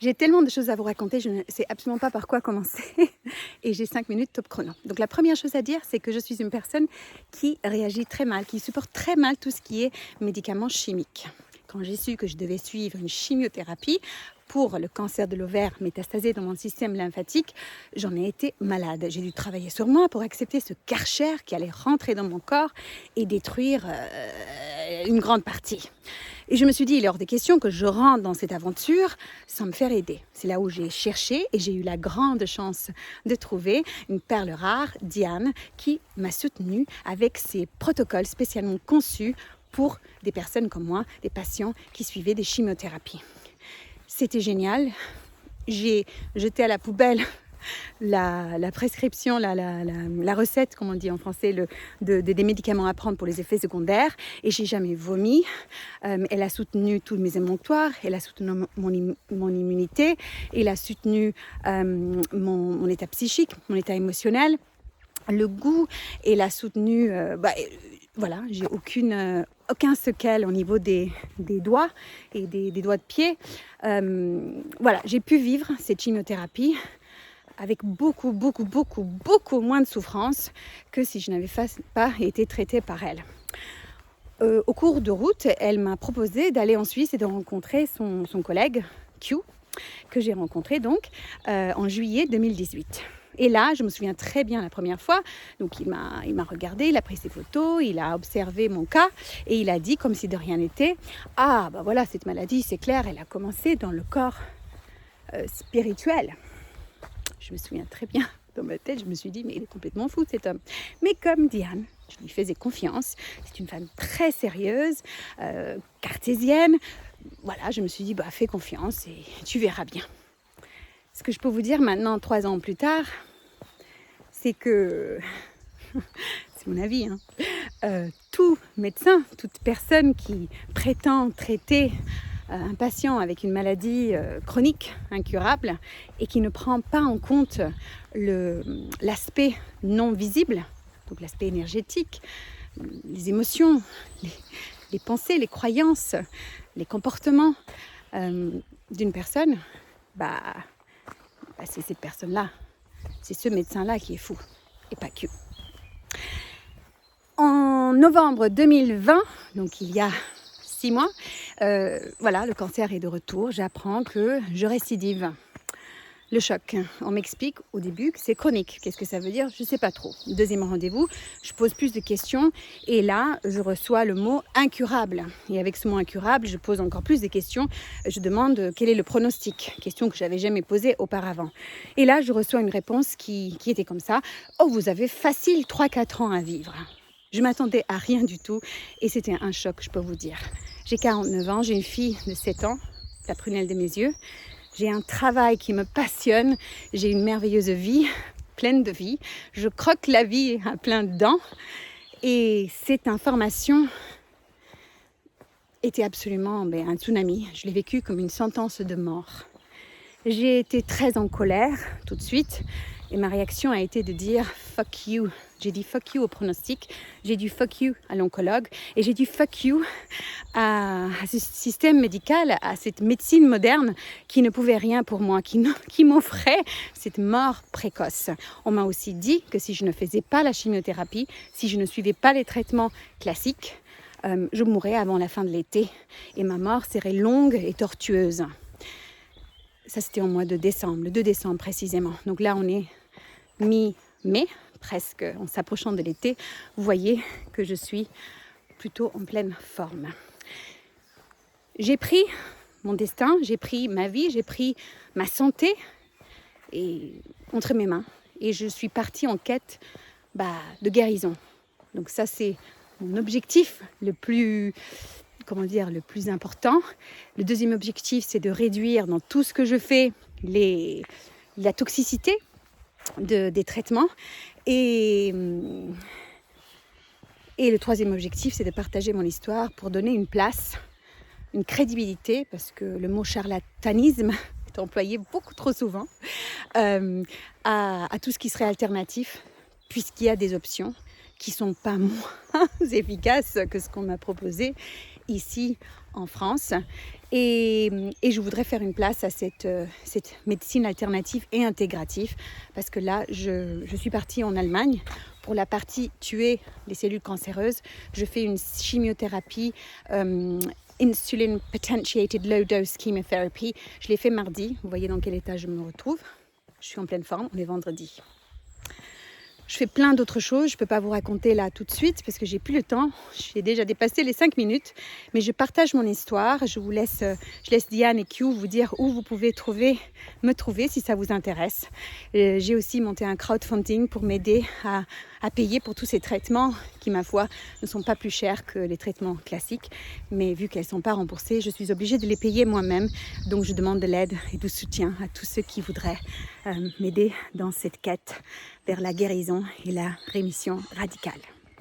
J'ai tellement de choses à vous raconter, je ne sais absolument pas par quoi commencer et j'ai 5 minutes top chrono. Donc la première chose à dire, c'est que je suis une personne qui réagit très mal, qui supporte très mal tout ce qui est médicaments chimiques. Quand j'ai su que je devais suivre une chimiothérapie pour le cancer de l'ovaire métastasé dans mon système lymphatique, j'en ai été malade. J'ai dû travailler sur moi pour accepter ce Karcher qui allait rentrer dans mon corps et détruire une grande partie. Et je me suis dit, il est hors des questions que je rentre dans cette aventure sans me faire aider. C'est là où j'ai cherché et j'ai eu la grande chance de trouver une perle rare, Diane, qui m'a soutenue avec ses protocoles spécialement conçus pour des personnes comme moi, des patients qui suivaient des chimiothérapies. C'était génial. J'ai jeté à la poubelle la prescription, la recette, comme on dit en français, des médicaments à prendre pour les effets secondaires. Et j'ai jamais vomi. Elle a soutenu tous mes émonctoires, elle a soutenu mon immunité, elle a soutenu mon état psychique, mon état émotionnel, le goût, elle a soutenu... voilà, j'ai aucun séquelle au niveau des doigts et des doigts de pied. Voilà, j'ai pu vivre cette chimiothérapie avec beaucoup moins de souffrance que si je n'avais pas été traitée par elle. Au cours de route, elle m'a proposé d'aller en Suisse et de rencontrer son collègue Q, que j'ai rencontré donc en juillet 2018. Et là, je me souviens très bien la première fois, donc il m'a regardé, il a pris ses photos, il a observé mon cas et il a dit comme si de rien n'était, ah bah voilà, cette maladie, c'est clair, elle a commencé dans le corps spirituel. Je me souviens très bien, dans ma tête, je me suis dit, mais il est complètement fou cet homme. Mais comme Diane, je lui faisais confiance, c'est une femme très sérieuse, cartésienne, voilà, je me suis dit, bah fais confiance et tu verras bien. Ce que je peux vous dire maintenant, 3 ans plus tard, c'est que, c'est mon avis, tout médecin, toute personne qui prétend traiter un patient avec une maladie chronique, incurable, et qui ne prend pas en compte l'aspect non visible, donc l'aspect énergétique, les émotions, les pensées, les croyances, les comportements d'une personne, c'est cette personne-là, c'est ce médecin-là qui est fou, et pas que. En novembre 2020, donc il y a 6 mois, voilà, le cancer est de retour. J'apprends que je récidive. Le choc. On m'explique au début que c'est chronique. Qu'est-ce que ça veut dire? Je ne sais pas trop. Deuxième rendez-vous, je pose plus de questions et là, je reçois le mot incurable. Et avec ce mot incurable, je pose encore plus de questions. Je demande quel est le pronostic, question que je n'avais jamais posée auparavant. Et là, je reçois une réponse qui était comme ça. Oh, vous avez facile 3-4 ans à vivre. Je m'attendais à rien du tout et c'était un choc, je peux vous dire. J'ai 49 ans, j'ai une fille de 7 ans, la prunelle de mes yeux. J'ai un travail qui me passionne, j'ai une merveilleuse vie, pleine de vie. Je croque la vie à plein dents et cette information était absolument un tsunami. Je l'ai vécu comme une sentence de mort. J'ai été très en colère tout de suite et ma réaction a été de dire « fuck you ». J'ai dit fuck you au pronostic, j'ai dit fuck you à l'oncologue et j'ai dit fuck you à ce système médical, à cette médecine moderne qui ne pouvait rien pour moi, qui m'offrait cette mort précoce. On m'a aussi dit que si je ne faisais pas la chimiothérapie, si je ne suivais pas les traitements classiques, je mourrais avant la fin de l'été et ma mort serait longue et tortueuse. Ça, c'était au mois de décembre, le 2 décembre précisément. Donc là, on est mi-mai, presque en s'approchant de l'été. Vous voyez que je suis plutôt en pleine forme. J'ai pris mon destin, j'ai pris ma vie, j'ai pris ma santé entre mes mains. Et je suis partie en quête de guérison. Donc ça, c'est mon objectif le plus important. Le deuxième objectif, c'est de réduire dans tout ce que je fais la toxicité des traitements. Et le troisième objectif, c'est de partager mon histoire pour donner une place, une crédibilité, parce que le mot charlatanisme est employé beaucoup trop souvent, à tout ce qui serait alternatif, puisqu'il y a des options qui ne sont pas moins efficaces que ce qu'on m'a proposé ici en France. Et je voudrais faire une place à cette médecine alternative et intégrative parce que là, je suis partie en Allemagne pour la partie tuer les cellules cancéreuses. Je fais une chimiothérapie insulin potentiated low dose chemotherapy. Je l'ai fait mardi. Vous voyez dans quel état je me retrouve. Je suis en pleine forme. On est vendredi. Je fais plein d'autres choses, je ne peux pas vous raconter là tout de suite parce que j'ai plus le temps. J'ai déjà dépassé les 5 minutes, mais je partage mon histoire. Je laisse Diane et Q vous dire où vous pouvez me trouver si ça vous intéresse. J'ai aussi monté un crowdfunding pour m'aider à payer pour tous ces traitements qui, ma foi, ne sont pas plus chers que les traitements classiques. Mais vu qu'elles ne sont pas remboursées, je suis obligée de les payer moi-même. Donc je demande de l'aide et du soutien à tous ceux qui voudraient m'aider dans cette quête vers la guérison et la rémission radicale.